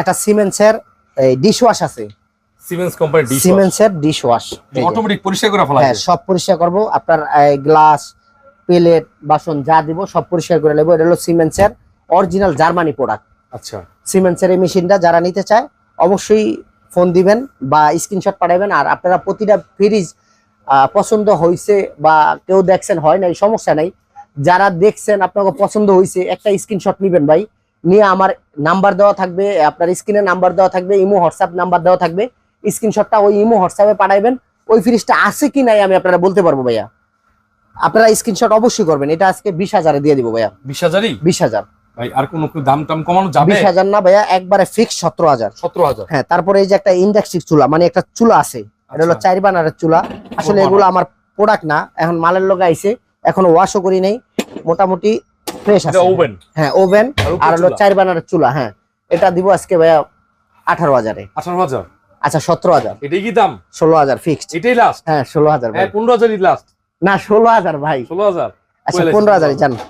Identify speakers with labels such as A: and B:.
A: একটা সিমেন্সের dish wash আছে,
B: সিমেন্স কোম্পানি ডিশ
A: সিমেন্সের ডিশ ওয়াশ
B: অটোমেটিক পরিষ্কার করে ফেলা
A: হ্যাঁ,
B: যায়।
A: সব পরিষ্কার করব। আপনার গ্লাস, প্লেট, বাসন যা দিব সব পরিষ্কার করে নেব। এটা হলো সিমেন্সের অরিজিনাল জার্মানি প্রোডাক্ট।
B: আচ্ছা,
A: সিমেন্সের এই মেশিনটা যারা নিতে চায় অবশ্যই ফোন দিবেন বা স্ক্রিনশট পাঠাবেন। আর আপনারা প্রতিটা ফ্রিজ পছন্দ হয়েছে বা কেউ দেখছেন হয় নাই, সমস্যা নাই। যারা দেখছেন আপনাকে পছন্দ হয়েছে একটা স্ক্রিনশট নিবেন ভাই, নিয়ে আমার নাম্বার দেওয়া থাকবে, আপনার স্ক্রিনে নাম্বার দেওয়া থাকবে, ইমো হোয়াটসঅ্যাপ নাম্বার দেওয়া থাকবে। স্ক্রিনশটটা ওই ইমো হোয়াটসঅ্যাপে পাঠাবেন। ওই ফ্রিজটা আছে কি নাই আমি আপনারা বলতে পারবো ভাইয়া। আপনারা স্ক্রিনশট অবশ্যই করবেন। এটা আজকে 20,000-এ দিয়ে দিব ভাইয়া।
B: 20,000-ই
A: 20,000
B: ভাই, আর কোনো দাম টাম কমানো যাবে?
A: 20,000 না ভাইয়া, একবারে ফিক্স 17,000।
B: 17,000।
A: হ্যাঁ, তারপরে এই যে একটা ইন্ডাকশন চুলা, মানে একটা চুলা আছে, এটা হলো 4 বার্নারের চুলা। আসলে এগুলো আমার প্রোডাক্ট না, এখন মালের লগে আইছে, এখনো ওয়াশও করি নাই, মোটামুটি ফ্রেশ আছে।
B: ওভেন?
A: হ্যাঁ, ওভেন। আর হলো 4 বার্নারের চুলা। হ্যাঁ, এটা দিব আজকে ভাইয়া 18,000-এ।
B: 18,000?
A: আচ্ছা 17,000।
B: এটাই কি দাম?
A: 16,000 ফিক্সড।
B: এটাই লাস্ট?
A: হ্যাঁ 16,000 ভাই।
B: 15,000-ই লাস্ট?
A: না 16,000 ভাই।
B: 16,000?
A: আচ্ছা 15,000-ই জান।